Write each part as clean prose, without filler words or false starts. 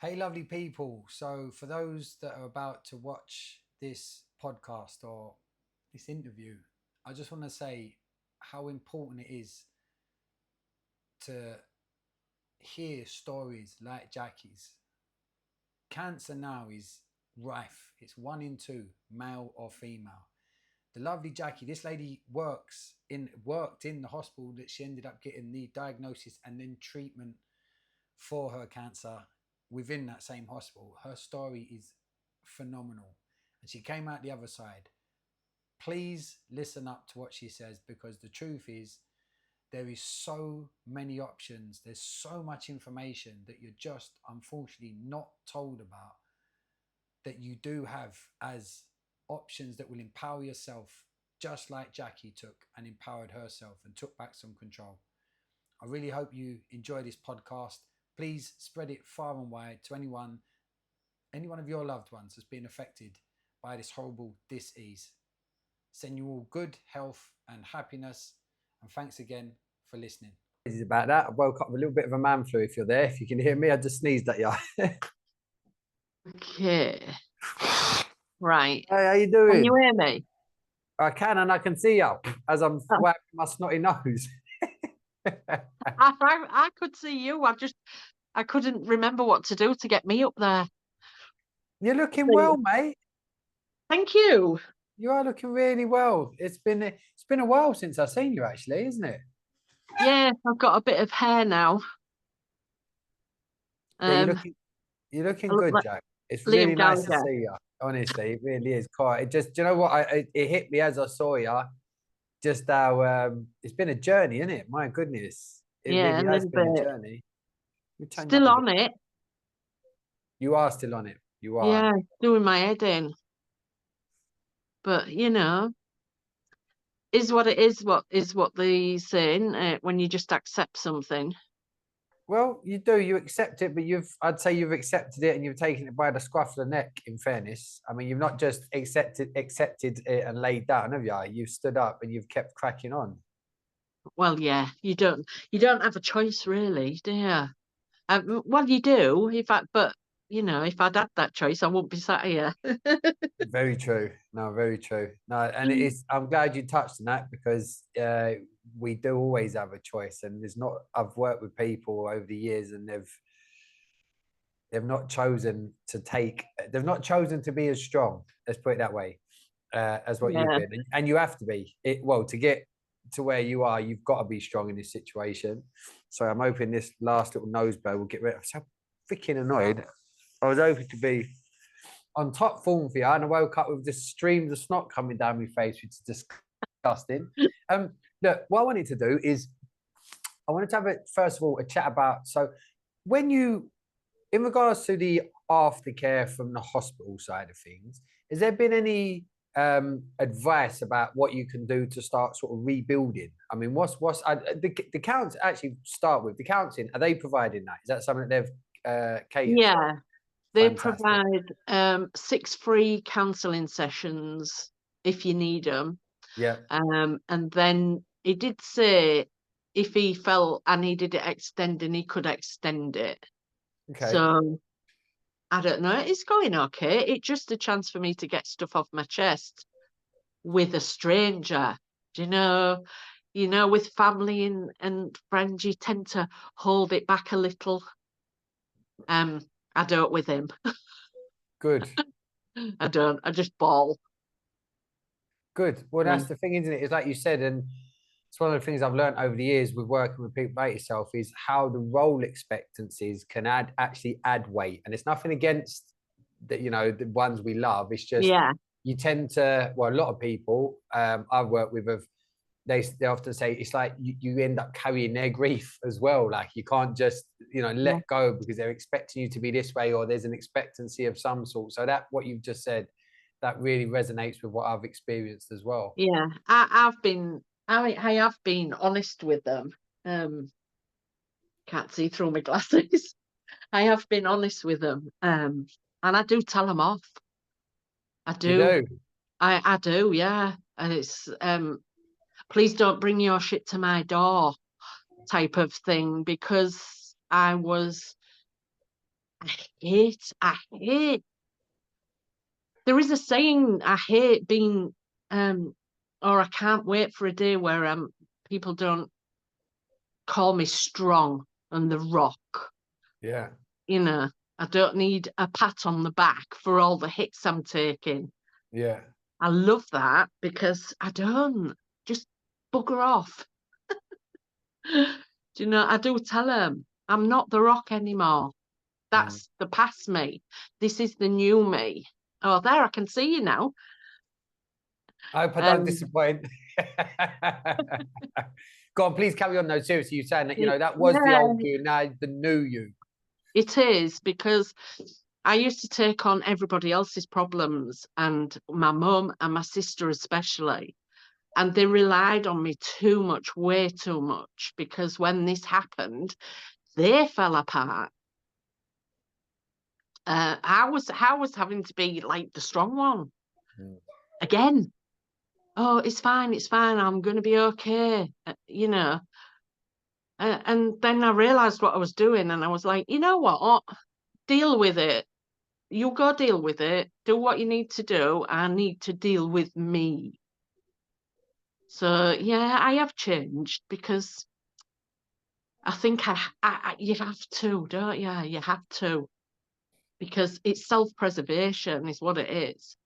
Hey, lovely people. So, for those that are about to watch this podcast or this interview, I just want to say how important it is to hear stories like Jackie's. Cancer now is rife, it's one in two, male or female. The lovely Jackie, this lady worked in the hospital that she ended up getting the diagnosis and then treatment for her cancer within that same hospital. Her story is phenomenal. And she came out the other side. Please listen up to what she says because the truth is, there is so many options. There's so much information that you're just unfortunately not told about that you do have as options that will empower yourself, just like Jackie took and empowered herself and took back some control. I really hope you enjoy this podcast. Please spread it far and wide to any one of your loved ones that's been affected by this horrible disease. Send you all good health and happiness. And thanks again for listening. Is about that. I woke up with a little bit of a man flu. If you're there, if you can hear me, I just sneezed at you. Okay. Right. Hey, how you doing? Can you hear me? I can, and I can see you as I'm wiping my snotty nose. I could see you. I couldn't remember what to do to get me up there. You're looking well, mate. Thank you. You are looking really well. It's been a while since I've seen you, actually, isn't it? Yeah, I've got a bit of hair now. Yeah, you're looking good, Jack. It's really nice to see you. Honestly, it really is quite. Do you know what? It hit me as I saw you. Just how it's been a journey, isn't it? My goodness, it really has been a journey. Still on it. You are still on it. You are. Yeah, doing my head in. But is what it is. What is what they say when you just accept something. Well, you do. You accept it, but I'd say you've accepted it and you've taken it by the scruff of the neck, in fairness. I mean, you've not just accepted it and laid down, have you? You've stood up and you've kept cracking on. Well, yeah, you don't have a choice, really, do you? Well, you do, but if I'd had that choice, I wouldn't be sat here. Very true. No, very true. No, and it is. I'm glad you touched on that because we do always have a choice, and there's not. I've worked with people over the years, and they've not chosen to take. They've not chosen to be as strong. Let's put it that way, as what you've been, and you have to be. To get to where you are, you've got to be strong in this situation. So I'm hoping this last little nose blow will get rid of. I'm so freaking annoyed. I was hoping to be on top form for you, and I woke up with just streams of snot coming down my face, which is disgusting. Look, what I wanted to do is I wanted to have first of all a chat about, so when you, in regards to the aftercare from the hospital side of things, has there been any advice about what you can do to start sort of rebuilding? I mean, what's the counts actually start with the counselling? Are they providing that? Is that something that they've catered? Yeah. They provide 6 free counselling sessions if you need them. Yeah. And then he did say if he felt I needed it extending, he could extend it. Okay. So I don't know. It's going okay. It's just a chance for me to get stuff off my chest with a stranger. Do you know, with family and friends, you tend to hold it back a little. I don't with him. Good. I don't. I just bawl. Good. Well, that's the thing, isn't it? It's like you said, and it's one of the things I've learned over the years with working with people like yourself is how the role expectancies can actually add weight. And it's nothing against the ones we love. It's just you tend to, well, a lot of people I've worked with they often say it's like you end up carrying their grief as well. Like you can't just let go because they're expecting you to be this way, or there's an expectancy of some sort. So that what you've just said, that really resonates with what I've experienced as well. Yeah, I have been honest with them. Can't see through my glasses. I have been honest with them, and I do tell them off. I do. You do? I do, yeah. And it's please don't bring your shit to my door type of thing, because I hate. There is a saying, I hate being, or I can't wait for a day where people don't call me strong and the rock. Yeah. You know, I don't need a pat on the back for all the hits I'm taking. Yeah. I love that because I don't. Just bugger off. Do you know, I do tell them I'm not the rock anymore. That's the past me. This is the new me. Oh, there, I can see you now. I hope I don't disappoint. Go on, please carry on. No, seriously, you're saying that, you know, that was the old you, now the new you. It is, because I used to take on everybody else's problems, and my mum and my sister especially, and they relied on me too much, way too much, because when this happened, they fell apart. I was having to be like the strong one again. Oh, it's fine, I'm going to be okay, you know. And then I realised what I was doing, and I was like, you know what? Deal with it. You go deal with it. Do what you need to do. I need to deal with me. So yeah, I have changed because I think you have to, don't you? You have to, because it's self-preservation is what it is.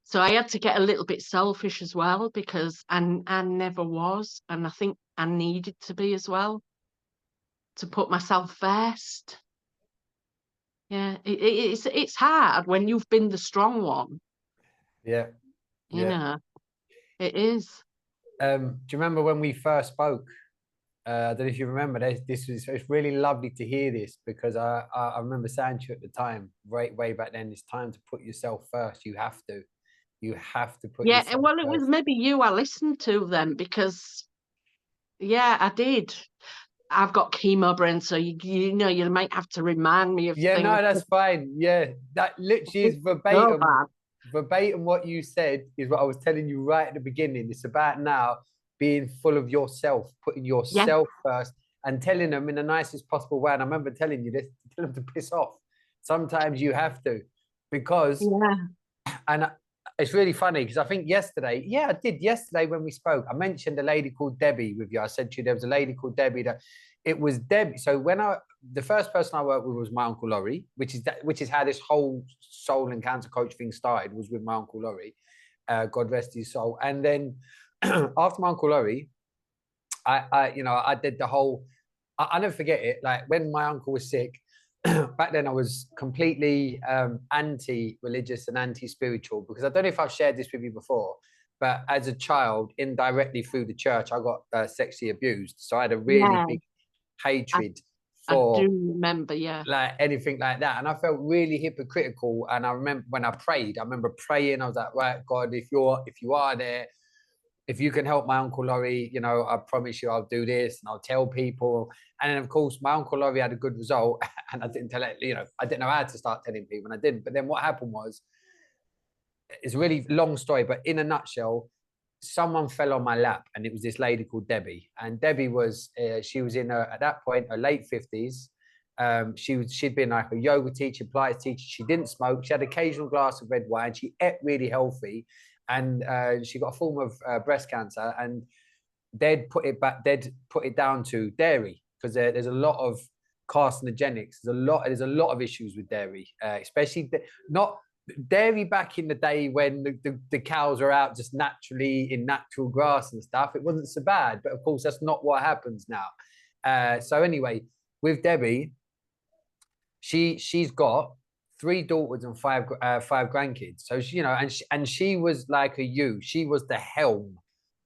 So I had to get a little bit selfish as well, because I never was, and I think I needed to be as well, to put myself first. Yeah, it's hard when you've been the strong one. Yeah. You know, it is. Do you remember when we first spoke? I don't know if you remember. It's really lovely to hear this, because I remember saying to you at the time, way back then, it's time to put yourself first. You have to put Yeah, yourself well, it was first. maybe you I listened to then, because yeah, I did. I've got chemo brain, so you know, you might have to remind me of Yeah, things. no, that's fine. Yeah, that literally is It's so verbatim. bad. Verbatim what you said is what I was telling you right at the beginning. It's about now being full of yourself, putting Yeah, yourself first, and telling them in the nicest possible way. And I remember telling you this, tell them to piss off. Sometimes you have to, because, yeah, and it's really funny because I think yesterday, yeah, I did yesterday when we spoke, I mentioned a lady called Debbie with you. I said to you there was a lady called Debbie, that it was Debbie. So the first person I worked with was my Uncle Laurie, which is how this whole soul and cancer coach thing started, was with my Uncle Laurie, God rest his soul. And then after my Uncle Laurie, I did the whole, I never forget it. Like when my uncle was sick, back then I was completely anti-religious and anti-spiritual, because I don't know if I've shared this with you before, but as a child, indirectly through the church, I got sexually abused. So I had a really yeah. big hatred I for do remember, yeah. like anything like that. And I felt really hypocritical. And I remember when I prayed, I remember praying, I was like, right, God, if you are there, if you can help my Uncle Laurie, you know, I promise you I'll do this and I'll tell people. And then of course my Uncle Laurie had a good result, and I didn't tell it, you know, I didn't know how to start telling people, and I didn't. But then what happened was, it's a really long story, but in a nutshell, someone fell on my lap, and it was this lady called Debbie. And Debbie was, she was in at that point, her late 50s. She'd been like a yoga teacher, Pilates teacher. She didn't smoke. She had an occasional glass of red wine. She ate really healthy, and she got a form of breast cancer. And they'd put it down to dairy, because there's a lot of carcinogenics. There's a lot of issues with dairy, especially not dairy back in the day when the cows are out just naturally in natural grass and stuff. It wasn't so bad, but of course that's not what happens now. So anyway, with Debbie, she's got 3 daughters and 5 grandkids. So she, you know, and she was like she was the helm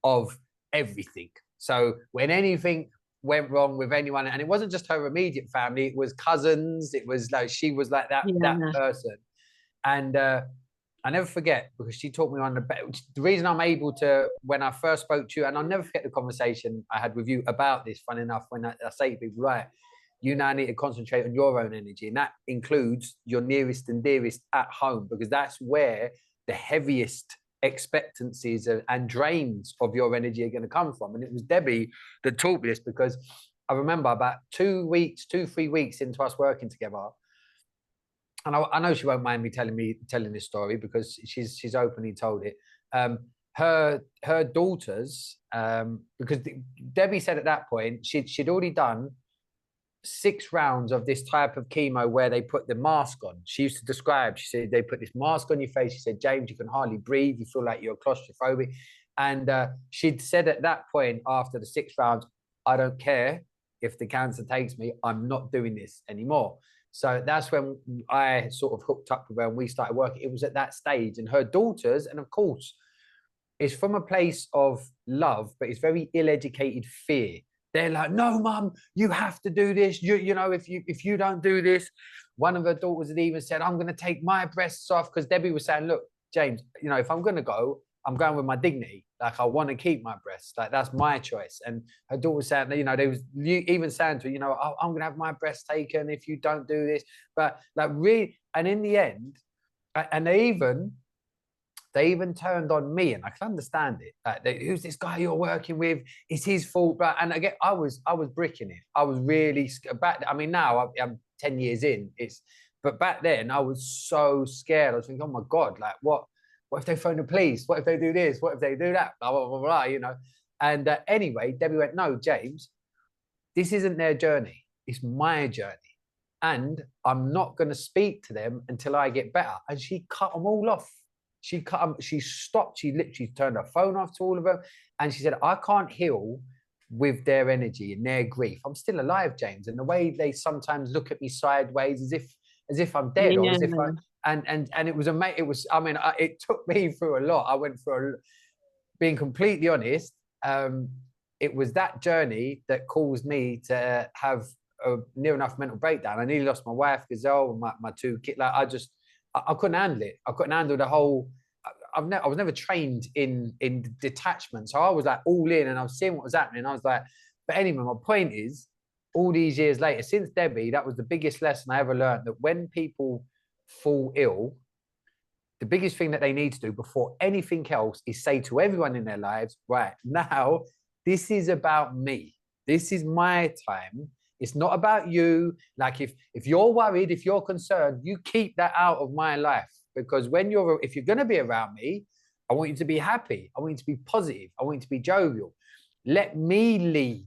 of everything. So when anything went wrong with anyone, and it wasn't just her immediate family, it was cousins, it was like she was like that person. And I never forget, because she taught me the reason I'm able to, when I first spoke to you, and I'll never forget the conversation I had with you about this, fun enough, when I say to people, right, you now need to concentrate on your own energy. And that includes your nearest and dearest at home, because that's where the heaviest expectancies and drains of your energy are going to come from. And it was Debbie that taught me this, because I remember about 3 weeks into us working together, and I know she won't mind me telling this story because she's openly told it. Her daughters, because Debbie said at that point she'd already done 6 rounds of this type of chemo where they put the mask on. She used to describe, she said, they put this mask on your face. She said, James, you can hardly breathe. You feel like you're claustrophobic. And she'd said at that point, after the 6 rounds, I don't care if the cancer takes me, I'm not doing this anymore. So that's when I sort of hooked up with her and we started working. It was at that stage. And her daughters, and of course, it's from a place of love, but it's very ill-educated fear. They're like, no, mum, you have to do this. You know, if you don't do this, one of her daughters had even said, I'm going to take my breasts off, because Debbie was saying, look, James, you know, if I'm going to go, I'm going with my dignity. Like, I want to keep my breasts. Like, that's my choice. And her daughter was saying, you know, they was even saying to her, you know, oh, I'm going to have my breasts taken if you don't do this. But like, really, and in the end, and they even turned on me, and I can understand it. Like, who's this guy you're working with? It's his fault. But and again, I was bricking it. I was really back. I mean, now I'm 10 years in. But back then I was so scared. I was thinking, oh my God, like what if they phone the police? What if they do this? What if they do that? Blah blah blah blah. You know. And anyway, Debbie went, no, James, this isn't their journey. It's my journey. And I'm not going to speak to them until I get better. And she cut them all off. She stopped, she literally turned her phone off to all of them. And she said, I can't heal with their energy and their grief. I'm still alive, James. And the way they sometimes look at me sideways as if I'm dead, or as if and it was amazing. It was, I mean, it took me through a lot. I went through being completely honest. It was that journey that caused me to have a near enough mental breakdown. I nearly lost my wife, Gazelle, and my 2 kids. Like, I couldn't handle it. I couldn't handle the whole. I was never trained in detachment, so I was like all in, and I was seeing what was happening. I was like, but anyway, my point is, all these years later, since Debbie, that was the biggest lesson I ever learned. That when people fall ill, the biggest thing that they need to do before anything else is say to everyone in their lives, right now, this is about me. This is my time. It's not about you. Like, if you're worried, if you're concerned, you keep that out of my life. Because if you're going to be around me, I want you to be happy. I want you to be positive. I want you to be jovial. Let me lead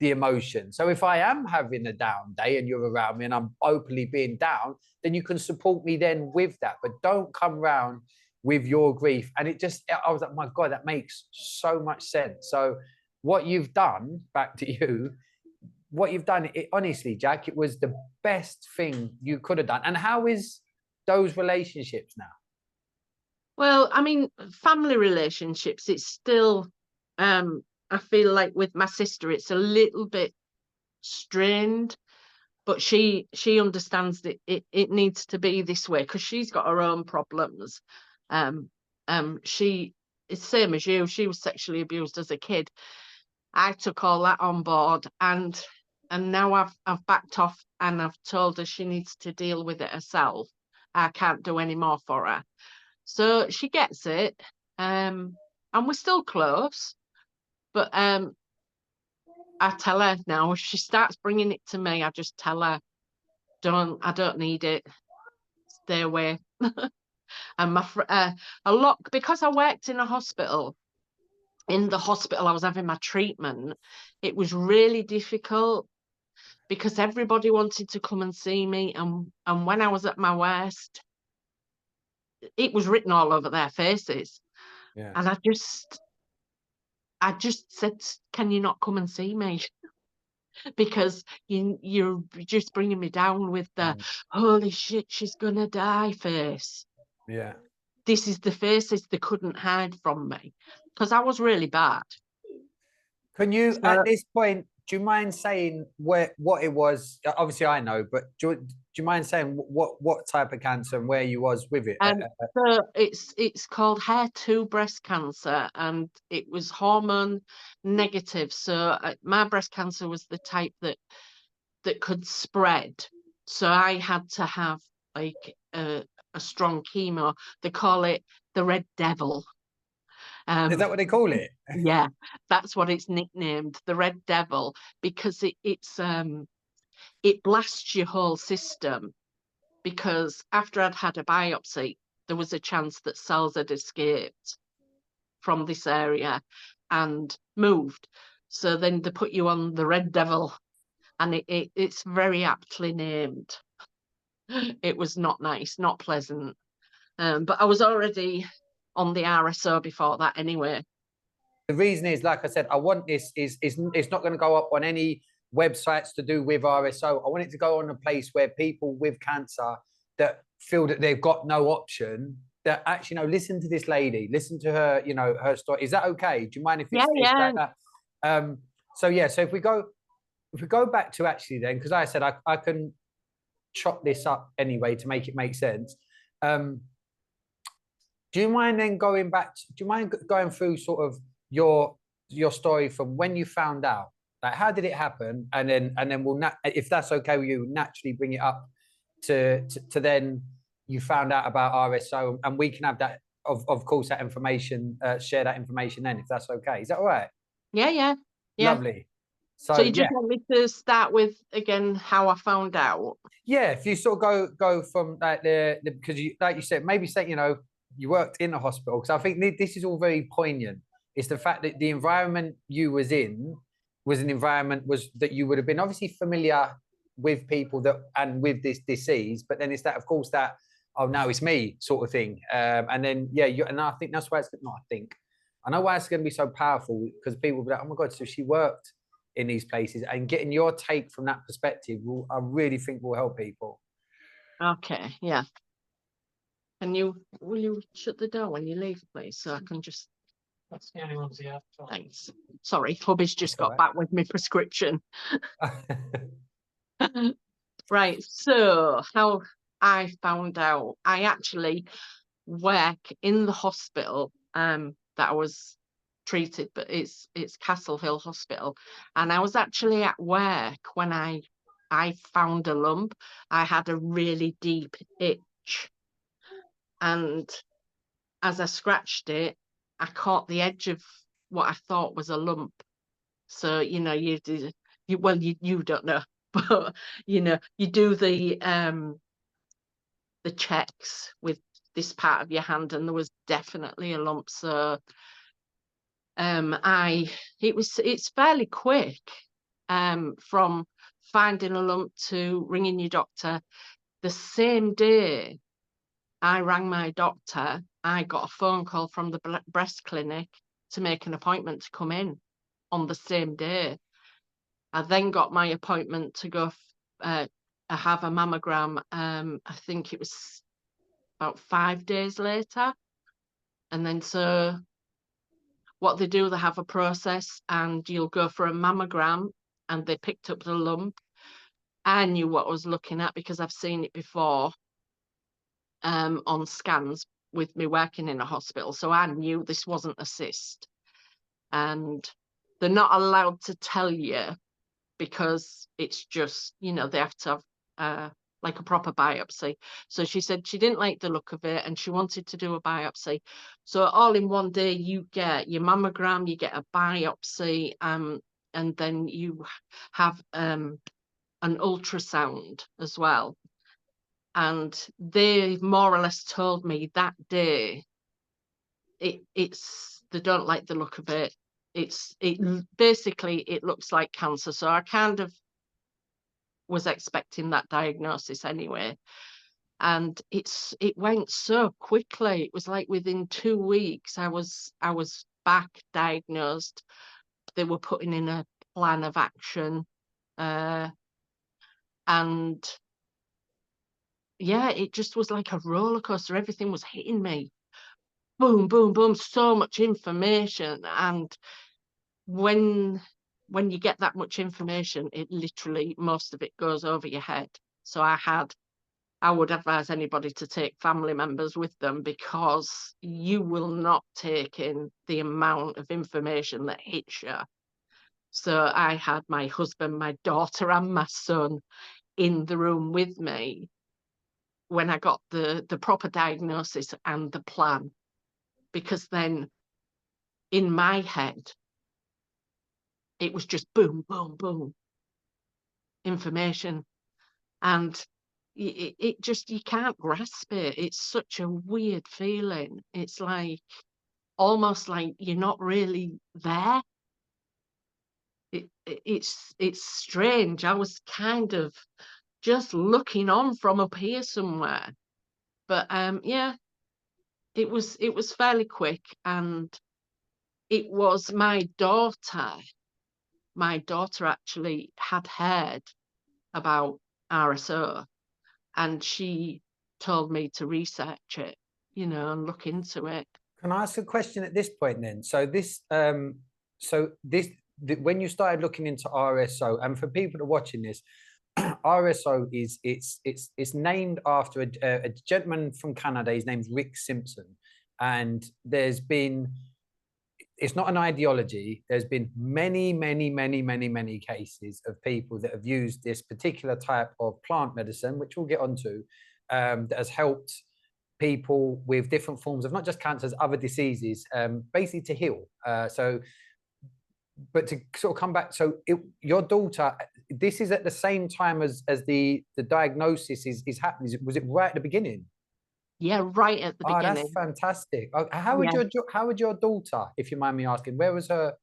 the emotion. So if I am having a down day and you're around me and I'm openly being down, then you can support me then with that. But don't come around with your grief. And I was like, my God, that makes so much sense. So what you've done, back to you, what you've done, honestly, Jack, it was the best thing you could have done. And how is those relationships now? Well, I mean, family relationships, it's still, I feel like with my sister, it's a little bit strained, but she understands that it needs to be this way, because she's got her own problems. She is same as you. She was sexually abused as a kid. I took all that on board, and now I've backed off, and I've told her she needs to deal with it herself. I can't do any more for her. So she gets it. And we're still close. But I tell her now, if she starts bringing it to me, I just tell her, I don't need it. Stay away. And a lot, because I worked in a hospital. In the hospital, I was having my treatment. It was really difficult because everybody wanted to come and see me. And when I was at my worst, it was written all over their faces. Yeah. And I just said, can you not come and see me? Because you're just bringing me down with the holy shit, she's gonna die face. Yeah. This is the faces they couldn't hide from me, because I was really bad. Can you, at this point, do you mind saying what it was? Obviously, I know, but do you mind saying what type of cancer and where you was with it? So it's called HER2 breast cancer, and it was hormone negative. So my breast cancer was the type that could spread. So I had to have like a strong chemo. They call it the Red Devil. Is that what they call it? Yeah, that's what it's nicknamed, the Red Devil, because it blasts your whole system. because after I'd had a biopsy, there was a chance that cells had escaped from this area and moved. So then they put you on the Red Devil, and it's very aptly named. It was not nice, not pleasant. But I was already on the RSO before that anyway. The reason is, like I said, I want this is it's not going to go up on any websites to do with RSO. I want it to go on a place where people with cancer that feel that they've got no option, that actually, listen to this lady, listen to her, her story. Is that okay? Do you mind if it's, Yeah. like that? So yeah, so if we go back to actually then, because I said I can chop this up anyway to make it make sense. Do you mind then going back? Do you mind going through sort of your story from when you found out? Like, how did it happen? And then we'll, if that's okay with you, naturally bring it up to then you found out about RSO, and we can have that, of course, that information, share that information then, if that's okay. Is that all right? Yeah. Lovely. So you just want me to start with, again, how I found out? Yeah, if you sort of go from like because you, like you said, maybe say, you worked in a hospital, because I think this is all very poignant. It's the fact that the environment you was in was an environment that you would have been obviously familiar with people and with this disease, but then it's that, of course, that, oh, now it's me sort of thing. And then, and I think that's why I know why it's going to be so powerful, because people will be like, oh my God, so she worked in these places, and getting your take from that perspective I really think will help people. Okay, yeah. Will you shut the door when you leave, please, so I can just... That's the only ones you have. Thanks. Sorry, hubby's just got back with my prescription. Right, so how I found out. I actually work in the hospital that I was treated, but it's Castle Hill Hospital, and I was actually at work when I found a lump. I had a really deep itch, and as I scratched it, I caught the edge of what I thought was a lump. So, you don't know, but, you do the checks with this part of your hand, and there was definitely a lump. So, it's fairly quick, from finding a lump to ringing your doctor. The same day I rang my doctor, I got a phone call from the breast clinic to make an appointment to come in on the same day. I then got my appointment to go have a mammogram. I think it was about 5 days later. And then, so what they do, they have a process, and you'll go for a mammogram, and they picked up the lump. I knew what I was looking at because I've seen it before on scans with me working in a hospital. So I knew this wasn't a cyst. And they're not allowed to tell you, because it's just, they have to have like a proper biopsy. So she said she didn't like the look of it, and she wanted to do a biopsy. So all in one day, you get your mammogram, you get a biopsy, and then you have an ultrasound as well. And they more or less told me that day they don't like the look of it. Basically it looks like cancer. So I kind of was expecting that diagnosis anyway. And it went so quickly. It was like within 2 weeks I was back diagnosed. They were putting in a plan of action, and yeah, it just was like a roller coaster. Everything was hitting me. Boom, boom, boom, so much information. And when you get that much information, it literally, most of it goes over your head. So I would advise anybody to take family members with them, because you will not take in the amount of information that hits you. So I had my husband, my daughter, and my son in the room with me when I got the proper diagnosis and the plan, because then in my head it was just boom, boom, boom information. And it just, you can't grasp it. It's such a weird feeling. It's like almost like you're not really there. It's strange. I was kind of just looking on from up here somewhere. But yeah, it was fairly quick, and it was my daughter. My daughter actually had heard about RSO, and she told me to research it, and look into it. Can I ask a question at this point then? So when you started looking into RSO, and for people that are watching this, RSO it's named after a gentleman from Canada. His name's Rick Simpson, and it's not an ideology. There's been many, many, many, many, many cases of people that have used this particular type of plant medicine, which we'll get onto, that has helped people with different forms of not just cancers, other diseases, basically to heal. But to sort of come back, so your daughter, this is at the same time as the diagnosis is happening. Was it right at the beginning? Yeah, right at the beginning. That's fantastic. How would your daughter, if you mind me asking, where was her?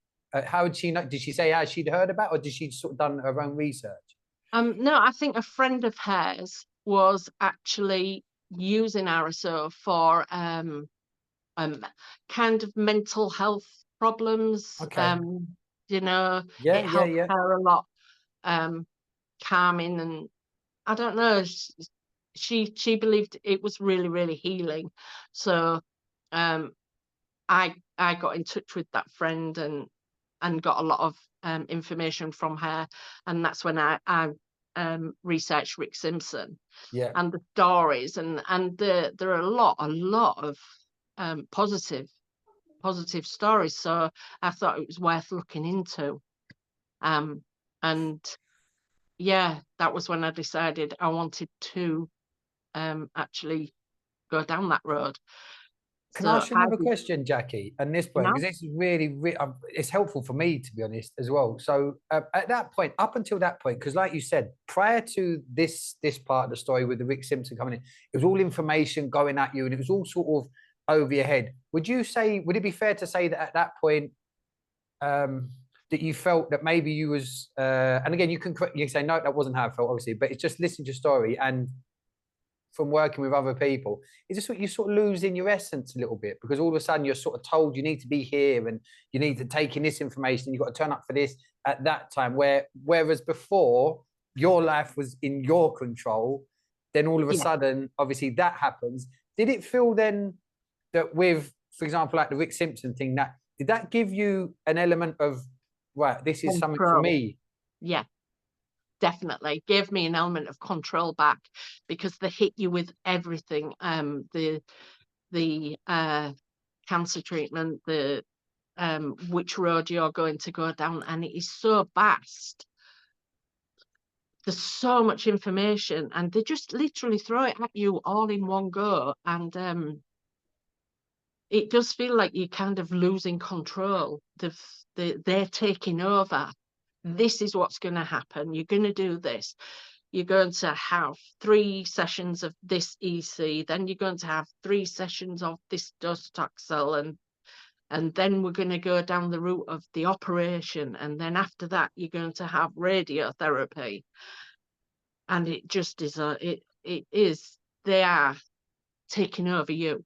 How would she know? Did she say she'd heard about, or did she sort of done her own research? No, I think a friend of hers was actually using RSO for kind of mental health problems. Okay. It Yeah. helped her a lot, calming, and I don't know. She believed it was really, really healing. So I got in touch with that friend and got a lot of information from her, and that's when I researched Rick Simpson. Yeah. And the stories, and there are a lot of positive stories. So I thought it was worth looking into. And yeah, that was when I decided I wanted to actually go down that road. Can I ask you another question, Jackie, at this point? No? Because this is really, it's helpful for me, to be honest, as well. So at that point, up until that point, because like you said, prior to this part of the story with the Rick Simpson coming in, it was all information going at you, and it was all sort of over your head. Would it be fair to say that at that point, that you felt that maybe you was, and again, you can say, no, that wasn't how I felt, obviously, but it's just listening to your story and from working with other people, is this what you sort of lose in your essence a little bit? Because all of a sudden you're sort of told you need to be here and you need to take in this information, you've got to turn up for this at that time, whereas before your life was in your control, then all of a sudden, obviously that happens. Did it feel then that with, for example, like the Rick Simpson thing, did that give you an element of, right, this is something for me? Yeah. Definitely gave me an element of control back, because they hit you with everything. The cancer treatment, the which road you're going to go down, and it is so vast. There's so much information, and they just literally throw it at you all in one go, and it does feel like you're kind of losing control. They're taking over. This is what's going to happen. You're going to do this. You're going to have 3 sessions of this EC. Then you're going to have 3 sessions of this docetaxel, and then we're going to go down the route of the operation. And then after that, you're going to have radiotherapy. And it just is they are taking over you.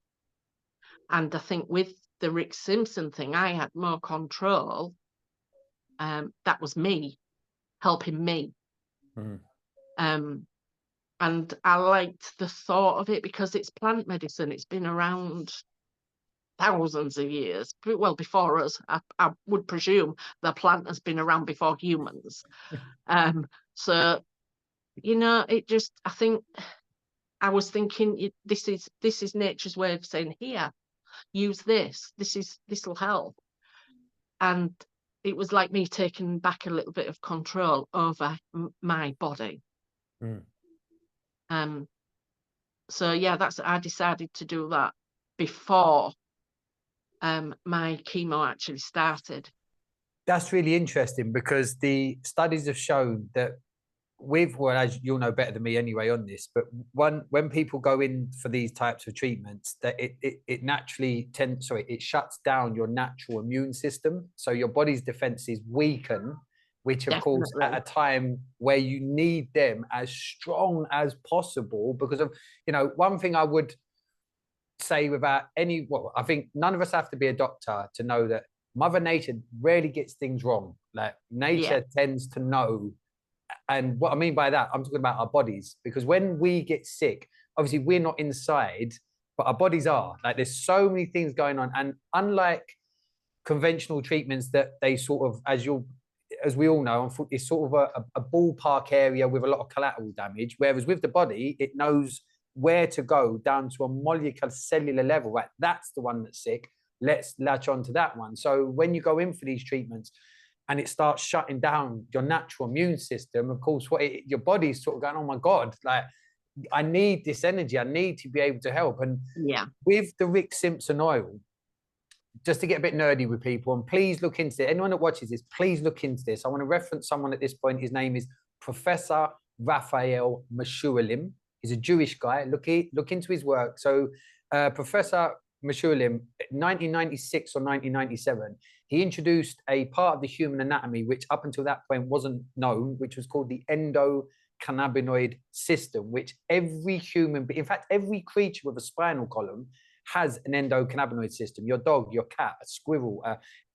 And I think with the Rick Simpson thing, I had more control. That was me, helping me. And I liked the thought of it because it's plant medicine. It's been around thousands of years. Well, before us, I would presume the plant has been around before humans. So, it just, I think, I was thinking, this is nature's way of saying, here, use this. This will help. And it was like me taking back a little bit of control over my body. So yeah, I decided to do that before my chemo actually started. That's really interesting, because the studies have shown that well, as you'll know better than me anyway on this, but when people go in for these types of treatments, that it naturally it shuts down your natural immune system, so your body's defenses weaken, which of course at a time where you need them as strong as possible, because of, you know, one thing I would say without any, well, I think none of us have to be a doctor to know that Mother Nature rarely gets things wrong. Like nature tends to know. And what I mean by that, I'm talking about our bodies, because when we get sick, obviously we're not inside, but our bodies are. Like there's so many things going on. And unlike conventional treatments that they sort of, as we all know, it's sort of a ballpark area with a lot of collateral damage. Whereas with the body, it knows where to go down to a molecular cellular level. Right? That's the one that's sick. Let's latch on to that one. So when you go in for these treatments and it starts shutting down your natural immune system, of course, your body's sort of going, oh my God, like I need this energy. I need to be able to help. And with the Rick Simpson oil, just to get a bit nerdy with people, and please look into it. Anyone that watches this, please look into this. I want to reference someone at this point. His name is Professor Raphael Mechoulam. He's a Jewish guy. Look into his work. So Professor Mechoulam, 1996 or 1997, he introduced a part of the human anatomy which up until that point wasn't known, which was called the endocannabinoid system, which every human, in fact, every creature with a spinal column has an endocannabinoid system. Your dog, your cat, a squirrel,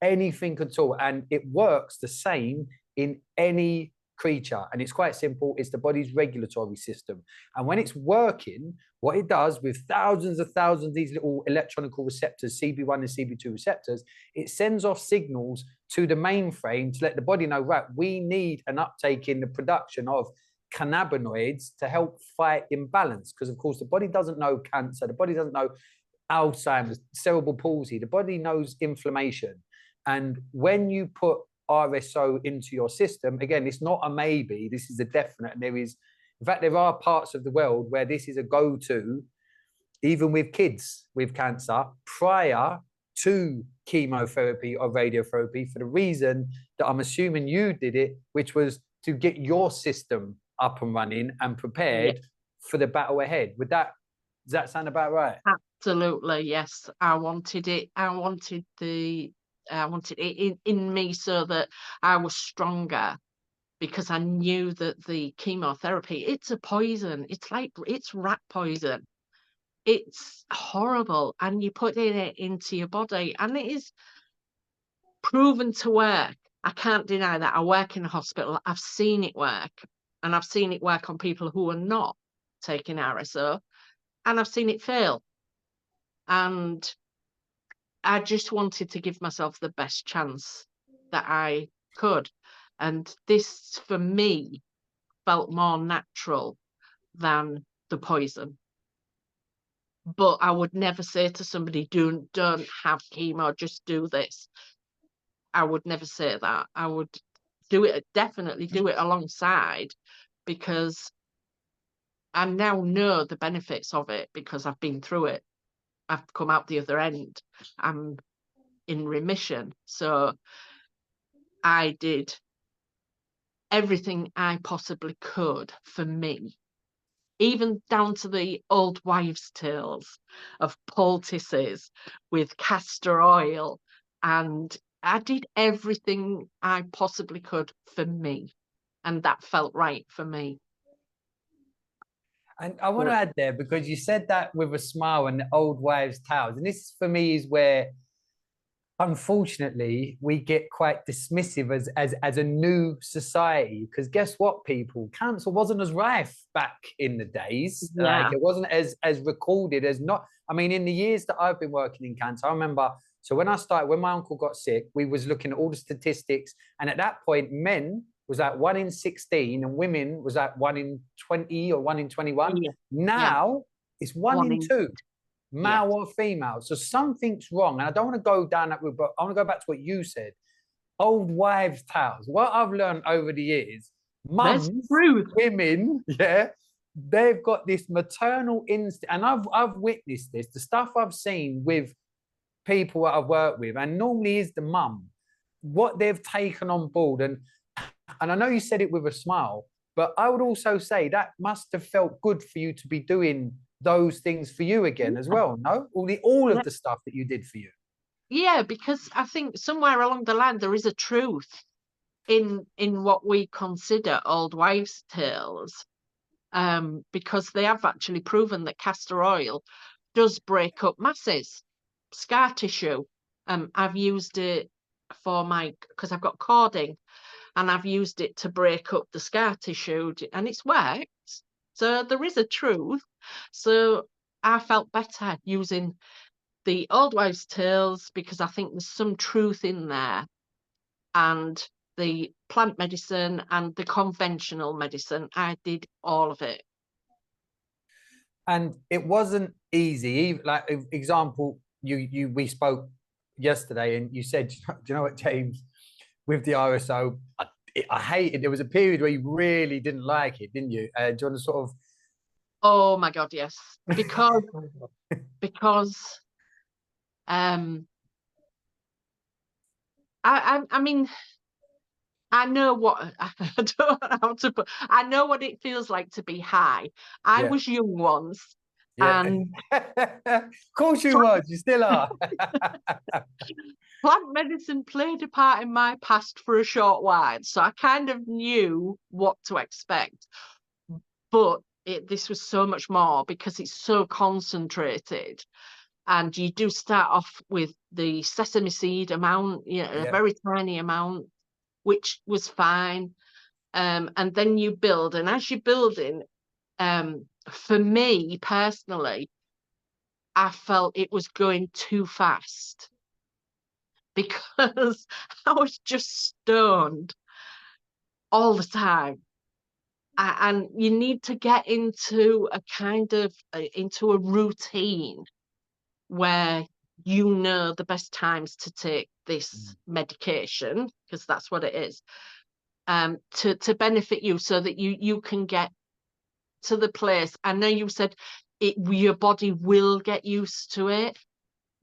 anything at all. And it works the same in any creature. And it's quite simple. It's the body's regulatory system. And when it's working, what it does with thousands of these little electronical receptors, CB1 and CB2 receptors, it sends off signals to the mainframe to let the body know, right, we need an uptake in the production of cannabinoids to help fight imbalance. Because of course, the body doesn't know cancer. The body doesn't know Alzheimer's, cerebral palsy. The body knows inflammation. And when you put RSO into your system, again, it's not a maybe, this is a definite. And in fact, there are parts of the world where this is a go-to, even with kids with cancer, prior to chemotherapy or radiotherapy, for the reason that I'm assuming you did it, which was to get your system up and running and prepared for the battle ahead. Does that sound about right? Absolutely, yes. I wanted it. I wanted it in me so that I was stronger, because I knew that the chemotherapy, it's a poison. It's rat poison. It's horrible. And you put it into your body and it is proven to work. I can't deny that. I work in a hospital. I've seen it work, and I've seen it work on people who are not taking RSO, and I've seen it fail. And I just wanted to give myself the best chance that I could. And this, for me, felt more natural than the poison. But I would never say to somebody, don't have chemo, just do this. I would never say that. I would definitely do it alongside, because I now know the benefits of it, because I've been through it. I've come out the other end. I'm in remission. So I did everything I possibly could for me, even down to the old wives' tales of poultices with castor oil. And I did everything I possibly could for me. And that felt right for me. And I want to add there, because you said that with a smile and the old wives' tales. And this for me is where, unfortunately, we get quite dismissive as a new society. Because guess what, people? Cancer wasn't as rife back in the days. Yeah. Like, it wasn't as recorded as not. I mean, in the years that I've been working in cancer, I remember, so when my uncle got sick, we was looking at all the statistics. And at that point, men was at 1 in 16 and women was at 1 in 20 or 1 in 21. Yeah. Now it's 1 in 2, male or female. So something's wrong. And I don't want to go down that route, but I want to go back to what you said. Old wives' tales. What I've learned over the years, mums, women, they've got this maternal instinct. And I've witnessed this, the stuff I've seen with people that I've worked with, and normally is the mum, what they've taken on board. And I know you said it with a smile, But I would also say that must have felt good for you to be doing those things for you again as well. No, all Yeah. of the stuff that you did for you. Yeah, because I think somewhere along the line there is a truth in what we consider old wives' tales, because they have actually proven that castor oil does break up masses, scar tissue. I've used it because I've got cording, and I've used it to break up the scar tissue, and it's worked. So there is a truth. So I felt better using the old wives' tales because I think there's some truth in there, and the plant medicine and the conventional medicine, I did all of it. And it wasn't easy. Like, example, we spoke yesterday, and you said, "Do you know what, James? With the RSO, I hated. There was a period where you really didn't like it, didn't you? Do you want to sort of?" Oh my God, yes, because I mean, I know what I don't know how to put. I know what it feels like to be high. I Yeah. was young once, Yeah. and Of course you was. You still are. plant medicine played a part in my past for a short while, so I kind of knew what to expect. But this was so much more because it's so concentrated. And you do start off with the sesame seed amount, Yeah. a very tiny amount, which was fine. And then you build, and as you're building, for me personally, I felt it was going too fast because I was just stoned all the time. And you need to get into a kind of into a routine where you know the best times to take this medication, because that's what it is, to benefit you, so that you can get to the place. I know you said your body will get used to it.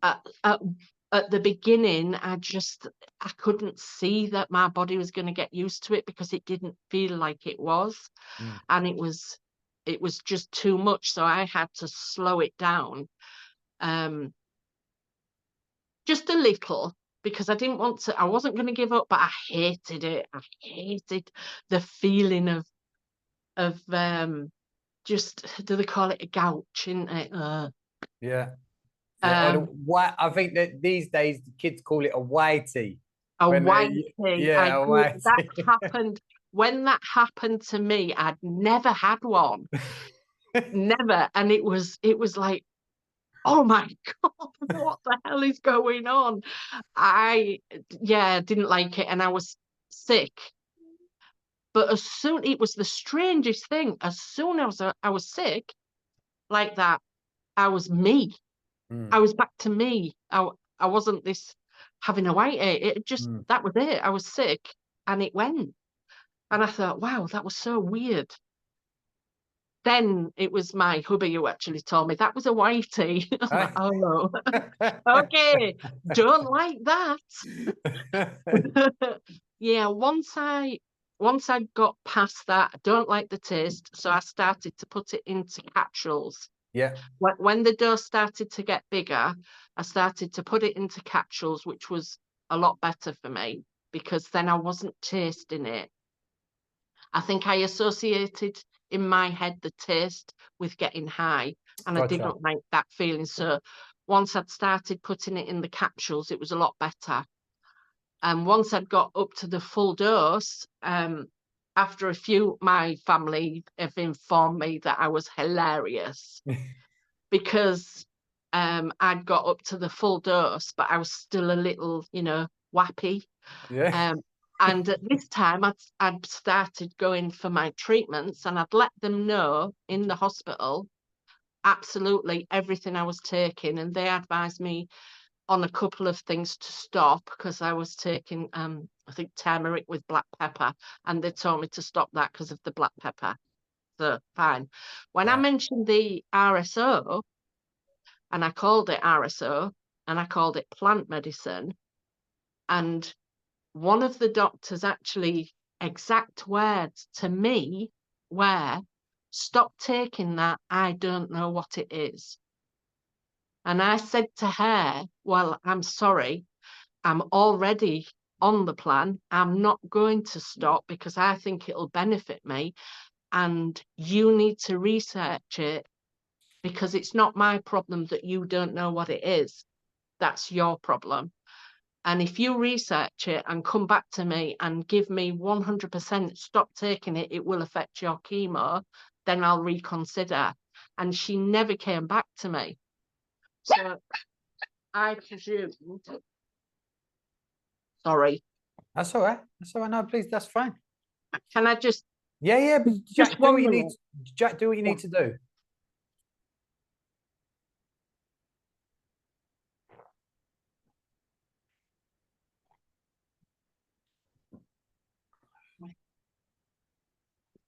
At the beginning, I couldn't see that my body was going to get used to it because it didn't feel like it was. And it was just too much, so I had to slow it down, just a little, because I didn't want to. I wasn't going to give up, but I hated it. I hated the feeling of just, do they call it a gouch, isn't it? Yeah. Yeah. Um, I think that these days the kids call it a whitey. a When whitey. yeah, a whitey. That happened when that happened to me. I'd never had one, never, and it was like, oh my God, what the hell is going on? I didn't like it, and I was sick. But it was the strangest thing. As soon as I was sick like that, I was me. I was back to me. I wasn't this having a white it just that was it. I was sick and it went. And I thought, wow, that was so weird. Then it was my hubby who actually told me that was a whitey. I'm like, oh, okay, don't like that. Yeah, once I got past that, I don't like the taste, so I started to put it into capsules. Yeah. When the dose started to get bigger, I started to put it into capsules, which was a lot better for me because then I wasn't tasting it. I think I associated in my head the taste with getting high, and I didn't like that feeling. So once I'd started putting it in the capsules, it was a lot better. And once I'd got up to the full dose, after a few, my family have informed me that I was hilarious because I'd got up to the full dose, but I was still a little, wappy. Yeah. And at this time, I'd started going for my treatments, and I'd let them know in the hospital absolutely everything I was taking, and they advised me on a couple of things to stop because I was taking, I think, turmeric with black pepper, and they told me to stop that because of the black pepper. So fine. When I mentioned the RSO, and I called it RSO, and I called it plant medicine, and one of the doctors actually exact words to me where, stop taking that, I don't know what it is. And I said to her, well, I'm sorry, I'm already on the plan. I'm not going to stop because I think it'll benefit me. And you need to research it because it's not my problem that you don't know what it is. That's your problem. And if you research it and come back to me and give me 100% stop taking it, it will affect your chemo, then I'll reconsider. And she never came back to me. So I presumed, sorry. That's all right. That's all right. No, please, that's fine. Can I just, Yeah, but Just Jack, do what one you need. minute. Jack, do what you need to do.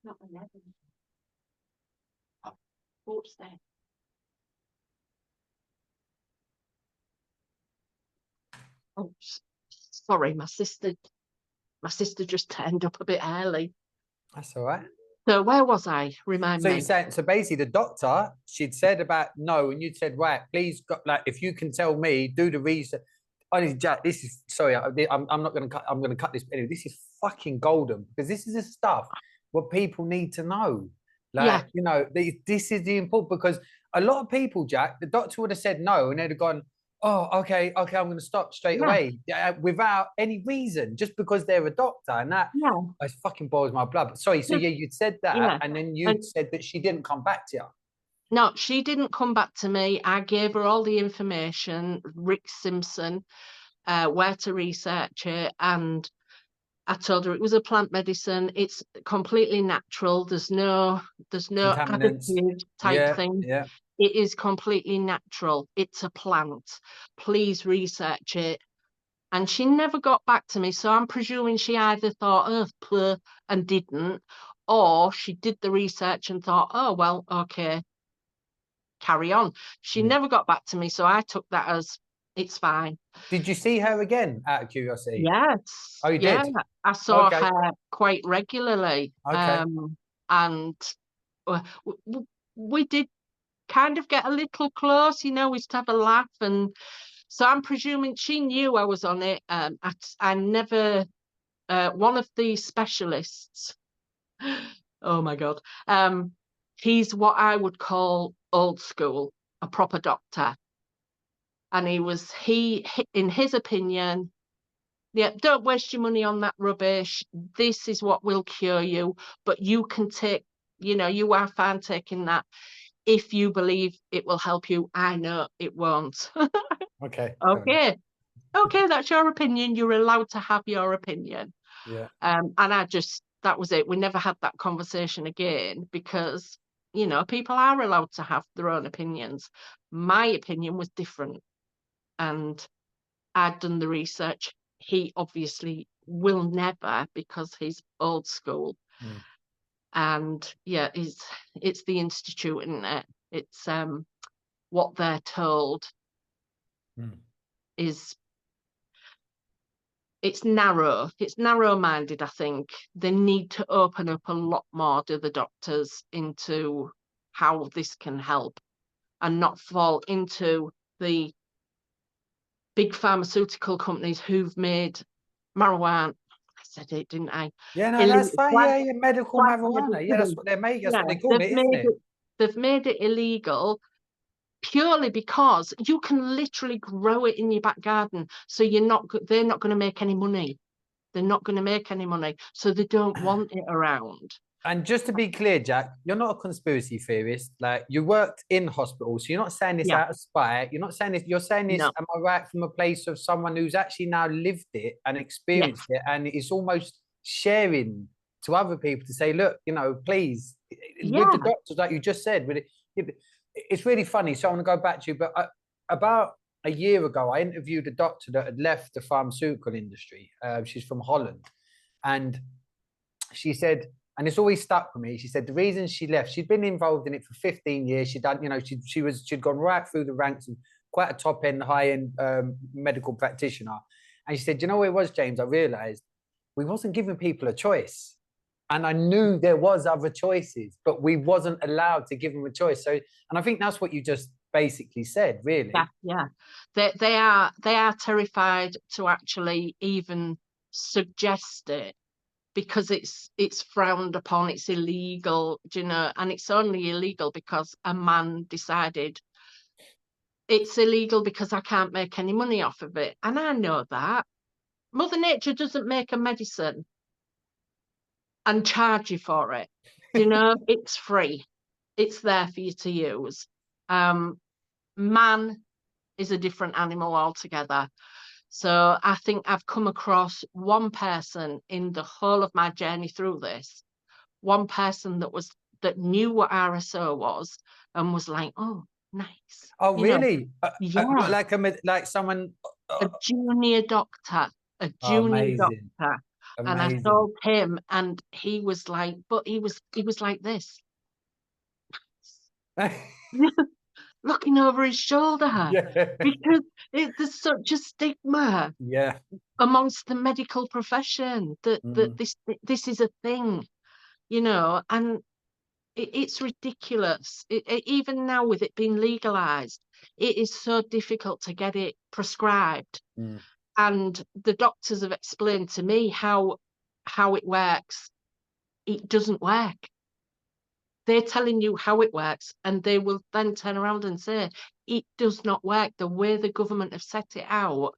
not 11. Go upstairs. Oh, sorry, my sister just turned up a bit early. That's all right. So where was I? Remind So me. you're saying, so basically the doctor, she'd said about no, and you'd said, right, please, like, if you can tell me, do the research. Honestly, Jack, this is, sorry, I'm not going to cut, I'm going to cut this. Anyway, this is fucking golden because this is the stuff what people need to know. Like, Yeah. you know, this is the important, because a lot of people, Jack, the doctor would have said no and they'd have gone, oh, okay, I'm going to stop straight Yeah. away without any reason, just because they're a doctor. And that, Yeah. it fucking boils my blood. But sorry, so Yeah. yeah, you'd said that, Yeah. and then you said that she didn't come back to you. No, she didn't come back to me. I gave her all the information, Rick Simpson, where to research it, and I told her it was a plant medicine. It's completely natural. There's no Contaminants. additive type Yeah, thing. yeah. It is completely natural. It's a plant. Please research it. And she never got back to me. So I'm presuming she either thought, oh, poor, and didn't, or she did the research and thought, oh, well, okay, carry on. She never got back to me. So I took that as it's fine. Did you see her again, out of curiosity? Yes. Oh, you yeah. did? I saw Okay. her quite regularly. Okay. And we did kind of get a little close, you know, we used to have a laugh. And so I'm presuming she knew I was on it. I never, one of the specialists, oh my God, he's what I would call old school, a proper doctor. And he, in his opinion, yeah, don't waste your money on that rubbish. This is what will cure you, but you can take, you know, you are fine taking that if you believe it will help you. I know it won't. Okay. Okay. Okay, that's your opinion. You're allowed to have your opinion. Yeah. And that was it. We never had that conversation again because, you know, people are allowed to have their own opinions. My opinion was different. And I'd done the research. He obviously will never because he's old school. And yeah, it's the institute, isn't it? It's what they're told is it's narrow-minded. I think they need to open up a lot more to the doctors into how this can help and not fall into the big pharmaceutical companies who've made marijuana. I said it, didn't I? Yeah, no, that's fine. Yeah, medical plant marijuana. Yeah, that's what they're making. That's what they call it, isn't it? They've made it illegal purely because you can literally grow it in your back garden. So they're not going to make any money. They're not going to make any money. So they don't want it around. And just to be clear, Jack, you're not a conspiracy theorist. Like, you worked in hospital, so you're not saying this out of spite. You're not saying this. You're saying this, am I right, from a place of someone who's actually now lived it and experienced it, and it's almost sharing to other people to say, look, you know, please, with the doctors, like you just said, with it, it's really funny. So I want to go back to you, but about a year ago, I interviewed a doctor that had left the pharmaceutical industry. She's from Holland, and she said, and it's always stuck with me. She said the reason she left, she'd been involved in it for 15 years. She'd done, you know, she'd gone right through the ranks and quite a top end, high end medical practitioner. And she said, you know what it was, James? I realised we wasn't giving people a choice. And I knew there was other choices, but we wasn't allowed to give them a choice. So, and I think that's what you just basically said, really. Yeah. They are terrified to actually even suggest it, because it's frowned upon, it's illegal, you know, and it's only illegal because a man decided it's illegal because I can't make any money off of it. And I know that. Mother Nature doesn't make a medicine and charge you for it. You know, it's free. It's there for you to use. Man is a different animal altogether. So I think I've come across one person in the whole of my journey through this, one person that knew what RSO was and was like, oh, nice. Oh, You know, really? yeah, Like someone. a junior doctor, a Oh, junior amazing. doctor. And I Amazing. told him, and he was like, but he was like this, looking over his shoulder, Yeah. because there's such a stigma Yeah. amongst the medical profession that this is a thing, you know, and it's ridiculous. Even now, with it being legalized, it is so difficult to get it prescribed. And the doctors have explained to me how it works. It doesn't work. They're telling you how it works, and they will then turn around and say it does not work. The way the government have set it out,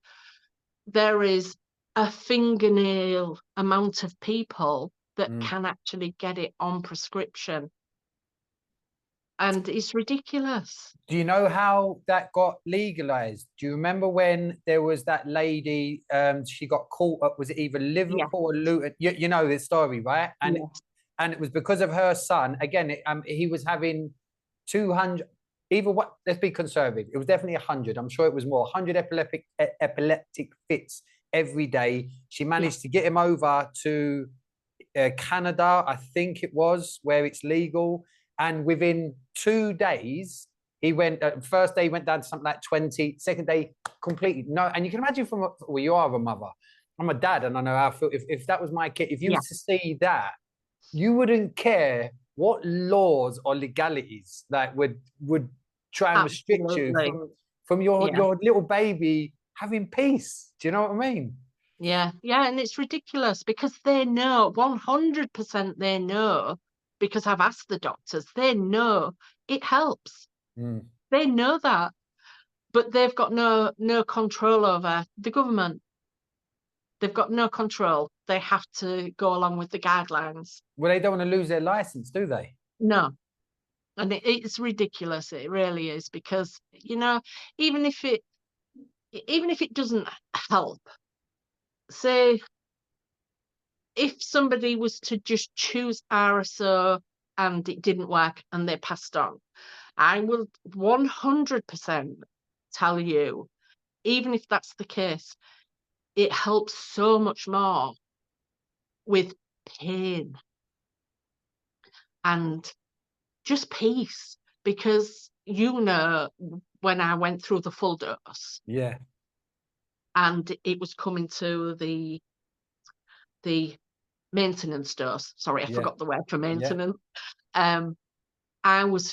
there is a fingernail amount of people that can actually get it on prescription. And it's ridiculous. Do you know how that got legalized? Do you remember when there was that lady? She got caught up. Was it either Liverpool or Luton? You know this story, right? And and it was because of her son. Again, he was having 200. Either what? Let's be conservative. It was definitely 100. I'm sure it was more. 100 epileptic fits every day. She managed to get him over to Canada, I think it was, where it's legal. And within 2 days, he went. First day he went down to something like 20. Second day, completely no. And you can imagine well, you are a mother. I'm a dad, and I know how I feel. If that was my kid, if you was to see that, you wouldn't care what laws or legalities that would try and restrict you from your little baby having peace. Do you know what I mean? Yeah, and it's ridiculous because they know 100%. They know, because I've asked the doctors. They know it helps. They know that, but they've got no control over the government. They've got no control. They have to go along with the guidelines. Well, they don't want to lose their license, do they? No. And it's ridiculous. It really is, because, you know, even if it doesn't help, say if somebody was to just choose RSO and it didn't work and they passed on, I will 100% tell you, even if that's the case, it helps so much more with pain and just peace, because, you know, when I went through the full dose, and it was coming to the maintenance dose. Sorry, I forgot the word for maintenance. I was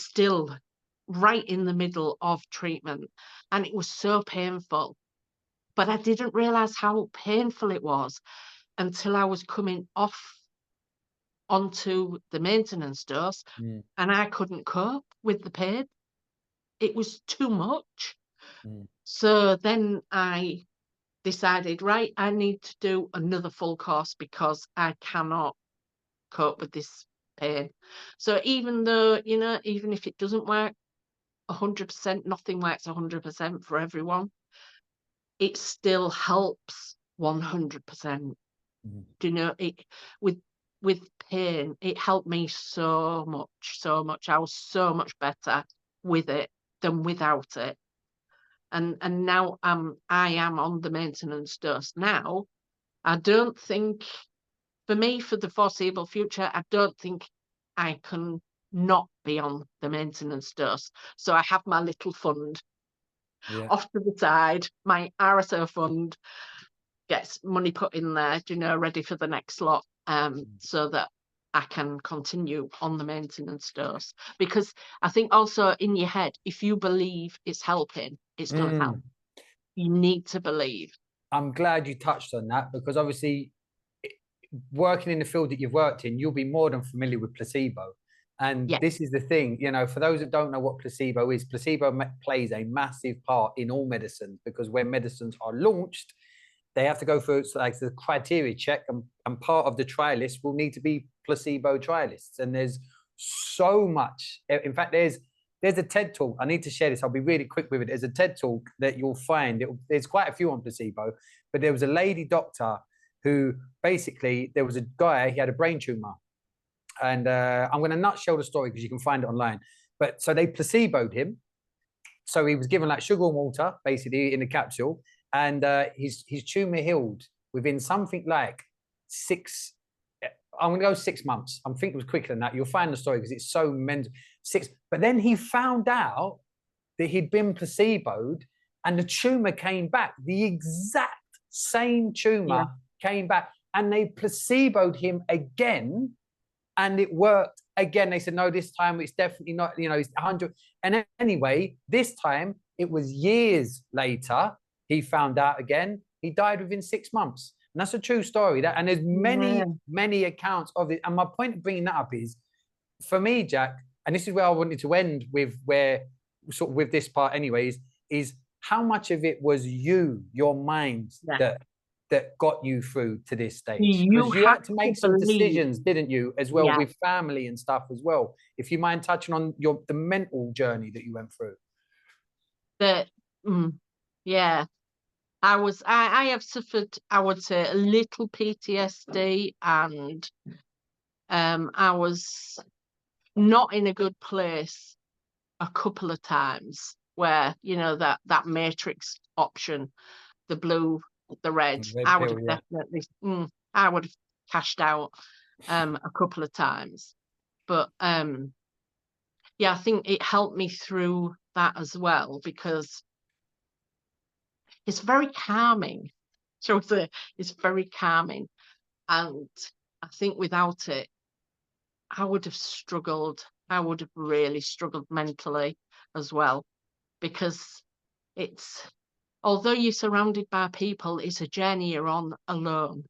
still right in the middle of treatment, and it was so painful. But I didn't realize how painful it was until I was coming off onto the maintenance dose, and I couldn't cope with the pain. It was too much. So then I decided, right, I need to do another full course because I cannot cope with this pain. So even though, you know, even if it doesn't work 100%, nothing works 100% for everyone, it still helps 100%. Do you know, it with pain, it helped me so much. I was so much better with it than without it. And now I am on the maintenance dose now. I don't think, for me, for the foreseeable future, I don't think I can not be on the maintenance dose. So I have my little fund off to the side, my RSO fund, gets money put in there, ready for the next lot, so that I can continue on the maintenance dose. Because I think also in your head, if you believe it's helping, it's going to help. You need to believe. I'm glad you touched on that, because obviously working in the field that you've worked in, you'll be more than familiar with placebo. And Yes. this is the thing, for those that don't know what placebo is, placebo plays a massive part in all medicines, because when medicines are launched, they have to go through like the criteria check, and part of the trialists will need to be placebo trialists. And there's so much. In fact, there's a TED talk. I need to share this. I'll be really quick with it. There's a TED talk that you'll find. There's quite a few on placebo, but there was a lady doctor who basically, there was a guy, he had a brain tumor. And I'm going to nutshell the story because you can find it online. But so they placeboed him. So he was given like sugar and water, basically, in a capsule. And his tumor healed within something like 6, I'm going to go 6 months. I think it was quicker than that. You'll find the story because it's so mental. 6, but then he found out that he'd been placeboed and the tumor came back. The exact same tumor came back, and they placeboed him again, and it worked again. They said, no, this time it's definitely not, it's 100. And anyway, this time it was years later, he found out again. He died within 6 months. And that's a true story. And there's many accounts of it. And my point of bringing that up is, for me, Jack, and this is where I wanted to end with, with this part anyways, is how much of it was your mind that got you through to this stage? Because you had to make some decisions, didn't you, as well, with family and stuff as well. If you mind touching on the mental journey that you went through. I have suffered, I would say, a little PTSD, and I was not in a good place a couple of times where, that matrix option, the blue, the red, I would have definitely, I would have cashed out a couple of times. But I think it helped me through that as well, because it's very calming. Shall we say, it's very calming. And I think without it, I would have struggled. I would have really struggled mentally as well, because although you're surrounded by people, it's a journey you're on alone.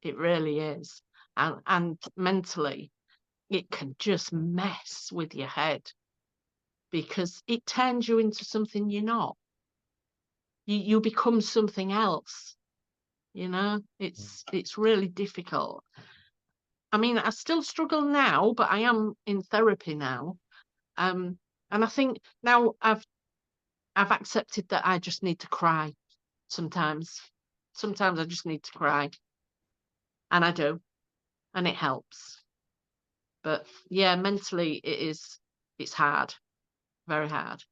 It really is. And mentally, it can just mess with your head, because it turns you into something you're not. You become something else. It's really difficult. I mean, I still struggle now, but I am in therapy now. And I think now I've accepted that I just need to cry sometimes. Sometimes I just need to cry. And I do. And it helps. But yeah, mentally it's hard. Very hard.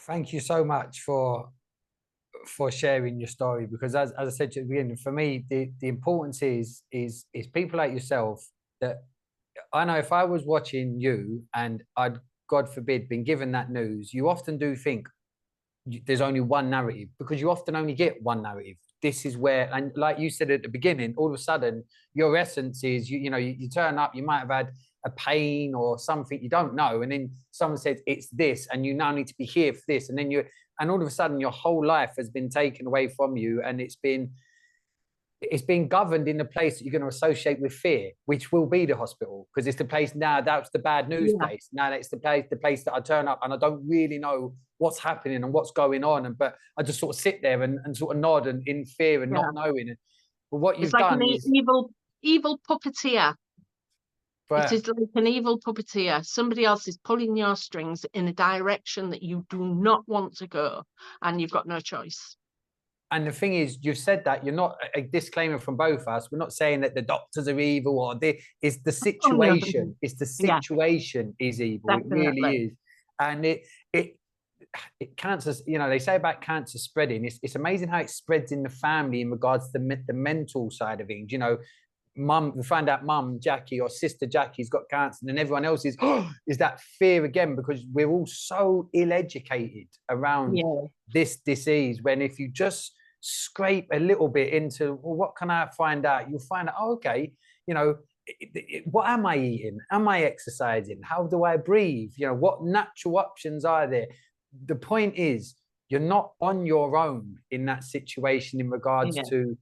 Thank you so much for sharing your story, because as I said to you at the beginning, for me, the importance is people like yourself, that I know if I was watching you and I'd, God forbid, been given that news, you often do think there's only one narrative, because you often only get one narrative. This is where, and like you said at the beginning, all of a sudden your essence is, you turn up, you might have had a pain or something, you don't know, and then someone says it's this, and you now need to be here for this, and then and all of a sudden your whole life has been taken away from you, and it's been governed in the place that you're going to associate with fear, which will be the hospital, because it's the place now, that's the bad news place. Now it's the place that I turn up and I don't really know what's happening and what's going on, but I just sort of sit there and sort of nod and in fear and not knowing it. But what you've done is evil puppeteer. But it is like an evil puppeteer. Somebody else is pulling your strings in a direction that you do not want to go, and you've got no choice. And the thing is, you've said that, you're not, a disclaimer from both of us, we're not saying that the doctors are evil or it's the situation. It's the situation is evil. Definitely. It really is. And it cancer, they say about cancer spreading, it's amazing how it spreads in the family in regards to the mental side of things. mum, we find out mum Jackie or sister Jackie's got cancer, and then everyone else is, oh, is that fear again, because we're all so ill-educated around this disease, when if you just scrape a little bit into, well, what can I find out? You'll find out, oh, okay, you know, what am I eating? Am I exercising? How do I breathe? You know, what natural options are there? The point is, you're not on your own in that situation in regards to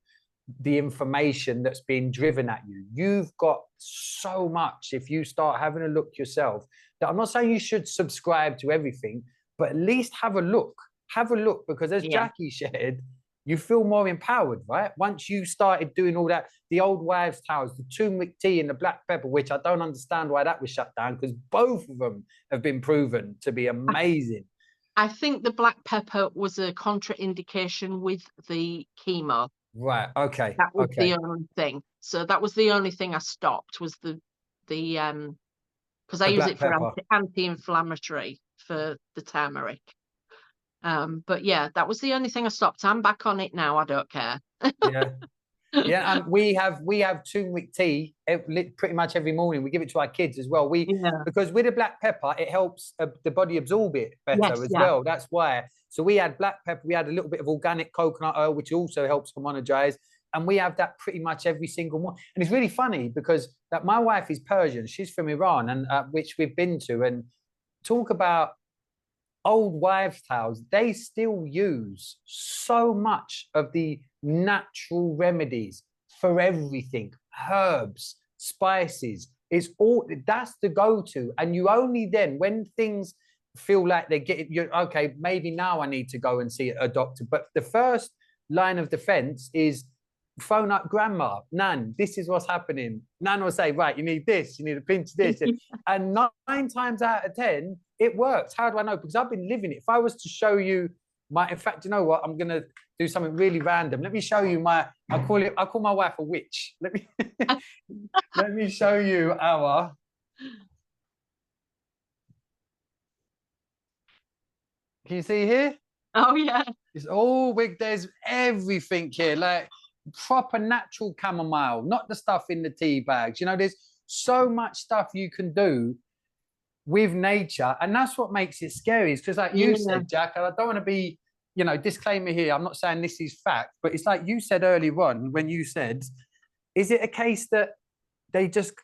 the information that's being driven at you. You've got so much, if you start having a look yourself, that I'm not saying you should subscribe to everything, but at least have a look. Have a look, because as Jackie shared, you feel more empowered, right? Once you started doing all that, the old wives' tales, the turmeric tea and the black pepper, which I don't understand why that was shut down, because both of them have been proven to be amazing. I think the black pepper was a contraindication with the chemo. Right. Okay. That was the only thing. So that was the only thing I stopped, was the because I use it for anti-inflammatory for the turmeric. But yeah, that was the only thing I stopped. I'm back on it now. I don't care. Yeah, and we have turmeric tea pretty much every morning. We give it to our kids as well. Because with the black pepper, it helps the body absorb it better as well. That's why. So we had black pepper. We had a little bit of organic coconut oil, which also helps homologize. And we have that pretty much every single morning. And it's really funny because my wife is Persian. She's from Iran, and which we've been to. And talk about old wives' tales, they still use so much of the natural remedies for everything, herbs, spices. It's all, that's the go-to. And you only then, when things feel like they're getting, you're okay, maybe now I need to go and see a doctor. But the first line of defense is phone up grandma, Nan, this is what's happening. Nan will say, right, you need this, you need a pinch of this. And 9 times out of 10, it works. How do I know? Because I've been living it. If I was to show you in fact, you know what? I'm going to do something really random. Let me show you I call my wife a witch. Let me show you can you see here? Oh, yeah. It's all big. There's everything here, like proper natural chamomile, not the stuff in the tea bags. You know, there's so much stuff you can do with nature. And that's what makes it scary, is because like you said, Jack, I don't want to be, you know, disclaimer here, I'm not saying this is fact, but it's like you said earlier on when you said, is it a case that they just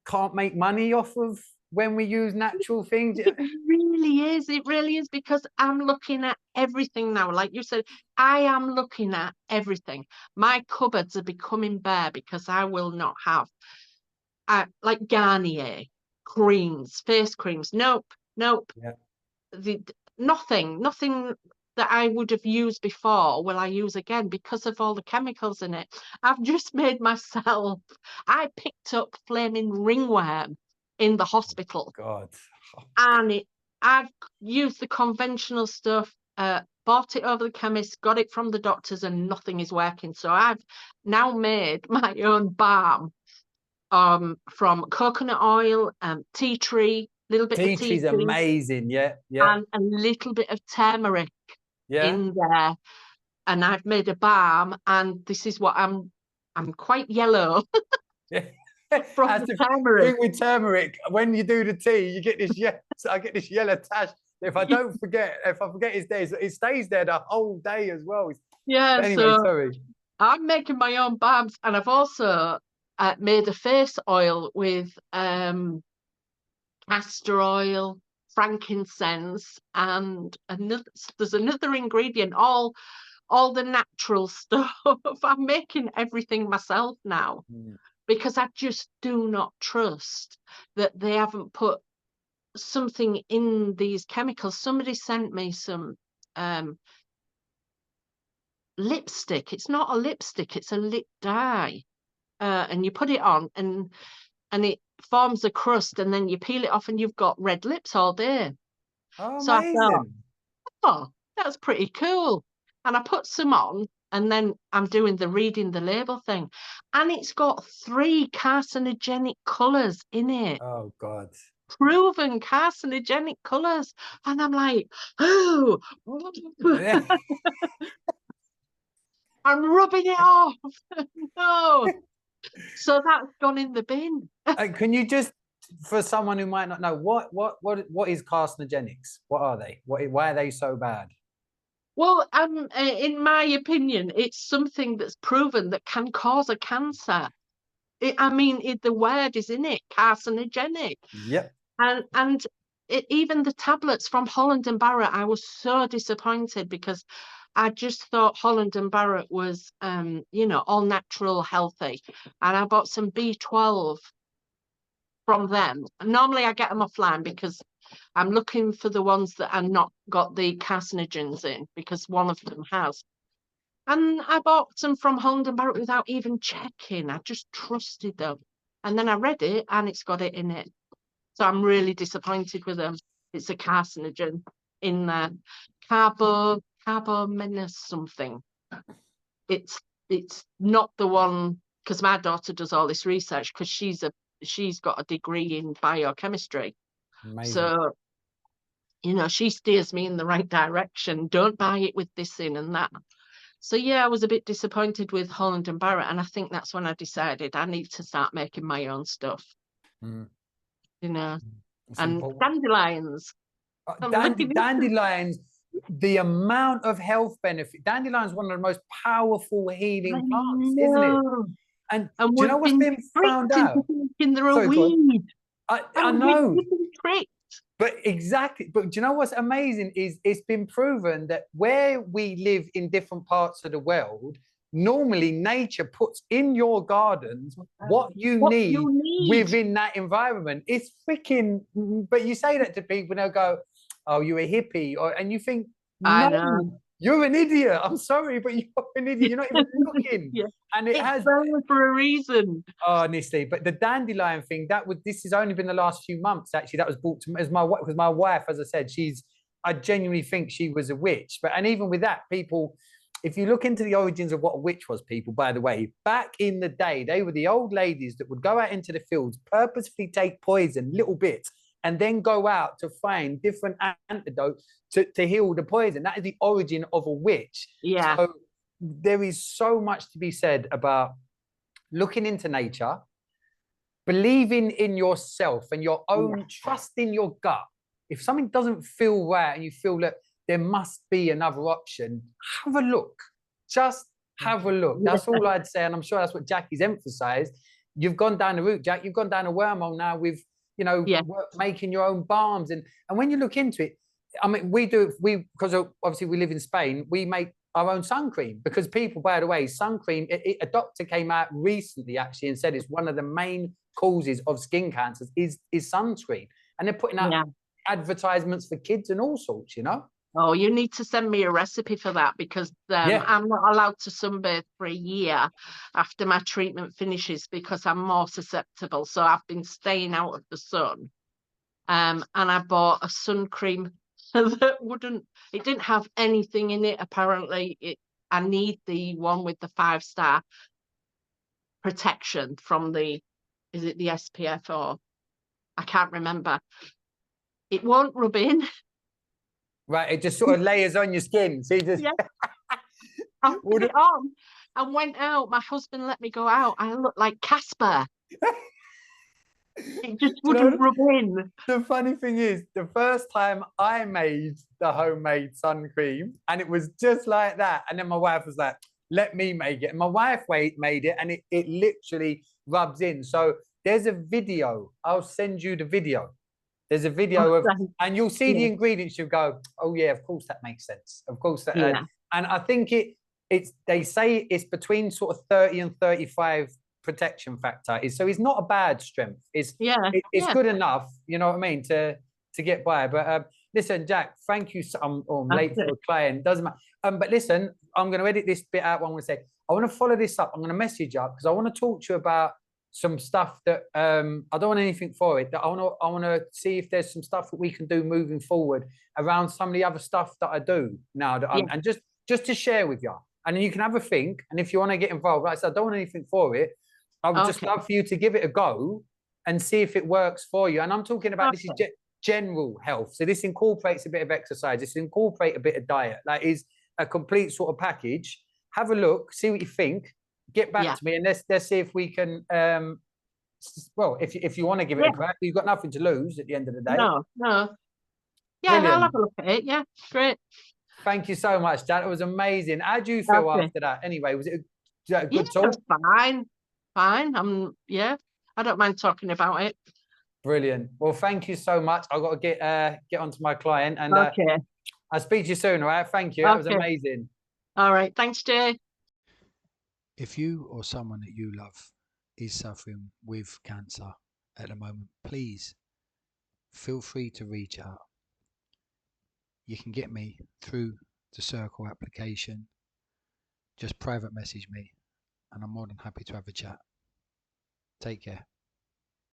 can't make money off of when we use natural things? It really is, because I'm looking at everything now. Like you said, I am looking at everything. My cupboards are becoming bare because I will not have like Garnier creams, face creams. Nope. Nothing that I would have used before will I use again because of all the chemicals in it. I've just made myself, I picked up flaming ringworm in the hospital. God. And I've used the conventional stuff, bought it over the chemist, got it from the doctors, and nothing is working. So I've now made my own balm from coconut oil, tea tree, little bit of tea tree's amazing, and a little bit of turmeric in there, and I've made a balm, and this is what I'm quite yellow. From the turmeric. With turmeric, when you do the tea, you get this I get this yellow tash. If I forget his days, it stays there the whole day as well. Anyway, so sorry. I'm making my own balms, and I've also made a face oil with castor oil, frankincense, and there's another ingredient, all the natural stuff. I'm making everything myself now because I just do not trust that they haven't put something in these chemicals. Somebody sent me some lipstick. It's not a lipstick, it's a lip dye, and you put it on and it forms a crust, and then you peel it off and you've got red lips all day. Oh, so amazing. I thought, oh, that's pretty cool. And I put some on, and then I'm doing the reading the label thing, and it's got 3 carcinogenic colours in it. Oh God. Proven carcinogenic colours. And I'm like, oh, I'm rubbing it off. No. So that's gone in the bin. Can you just, for someone who might not know, what is carcinogenics? What are they? Why are they so bad? Well, in my opinion, it's something that's proven that can cause a cancer. The word is in it, carcinogenic. Yep. And even the tablets from Holland and Barrett, I was so disappointed because I just thought Holland and Barrett was, all natural, healthy. And I bought some B12 from them. Normally I get them offline because I'm looking for the ones that are not got the carcinogens in, because one of them has. And I bought some from Holland and Barrett without even checking. I just trusted them. And then I read it and it's got it in it. So I'm really disappointed with them. It's a carcinogen in there. Carbomenes something. It's not the one, because my daughter does all this research because she's got a degree in biochemistry. Amazing. So, she steers me in the right direction. Don't buy it with this in and that. So yeah, I was a bit disappointed with Holland and Barrett, and I think that's when I decided I need to start making my own stuff. Mm. It's and important. Dandelions. Dandelions, the amount of health benefit. Dandelions is one of the most powerful healing plants, isn't it? And do you know what's been found out? They're a weed. I know. Tricked. But exactly. But do you know what's amazing is it's been proven that where we live in different parts of the world, normally nature puts in your gardens what you need within that environment. It's freaking, but you say that to people and they'll go, oh, you're a hippie. And you think, no, you're an idiot. I'm sorry, but you're an idiot. You're not even looking. And it's for a reason. Honestly, but the dandelion thing, this has only been the last few months, actually, that was brought to me as because my wife, as I said, I genuinely think she was a witch. And even with that, people, if you look into the origins of what a witch was, people, by the way, back in the day, they were the old ladies that would go out into the fields, purposefully take poison, little bits, and then go out to find different antidotes to heal the poison. That is the origin of a witch. Yeah. So there is so much to be said about looking into nature, believing in yourself and your own, trust in your gut. If something doesn't feel right and you feel that there must be another option, have a look. Just have a look. That's all I'd say. And I'm sure that's what Jackie's emphasized. You've gone down the route, Jack. You've gone down a wormhole now with, making your own balms. And when you look into it, I mean, because obviously we live in Spain, we make our own sun cream, because people, by the way, sun cream, a doctor came out recently actually and said it's one of the main causes of skin cancers is sunscreen. And they're putting out advertisements for kids and all sorts, Oh, you need to send me a recipe for that, because I'm not allowed to sunbathe for a year after my treatment finishes because I'm more susceptible. So I've been staying out of the sun. And I bought a sun cream that it didn't have anything in it. Apparently, I need the one with the 5-star protection from is it the SPF or I can't remember. It won't rub in. Right, it just sort of layers on your skin. So you just I put it on and went out. My husband let me go out. I looked like Casper. It just wouldn't rub in. The funny thing is, the first time I made the homemade sun cream, and it was just like that. And then my wife was like, let me make it. And my wife made it, and it literally rubs in. So there's a video. I'll send you the video. There's a video of, and you'll see the ingredients. You'll go, oh yeah, of course that makes sense. Of course that. And I think they say it's between sort of 30 and 35 protection factor. So it's not a bad strength. It's good enough. You know what I mean, to get by. But listen, Jack, thank you. I'm late for a client. Doesn't matter. But listen, I'm going to edit this bit out. I'm going to say I want to follow this up. I'm going to message up because I want to talk to you about some stuff that I don't want anything for it. That I want to see if there's some stuff that we can do moving forward around some of the other stuff that I do now. And just to share with you, and then you can have a think. And if you want to get involved, like I said, I don't want anything for it. I would just love for you to give it a go and see if it works for you. And I'm talking about this is general health. So this incorporates a bit of exercise. This incorporates a bit of diet. That is a complete sort of package. Have a look, see what you think. get back Yeah. to me and let's see if we can. Well, if you want to give it Yeah. a crack, you've got nothing to lose at the end of the day. No. Yeah, I'll Brilliant. have a look at it. Yeah, great. Thank you so much, Dan. It was amazing. How do you feel Okay. after that? Anyway, was it a Yeah, good talk? that's fine. Fine. Yeah, I don't mind talking about it. Brilliant. Well, thank you so much. I've got to get onto my client, and Okay. I'll speak to you soon. All right. Thank you. That was Okay. amazing. All right. Thanks, Jay. If you or someone that you love is suffering with cancer at the moment, please feel free to reach out. You can get me through the Circle application. Just private message me, and I'm more than happy to have a chat. Take care.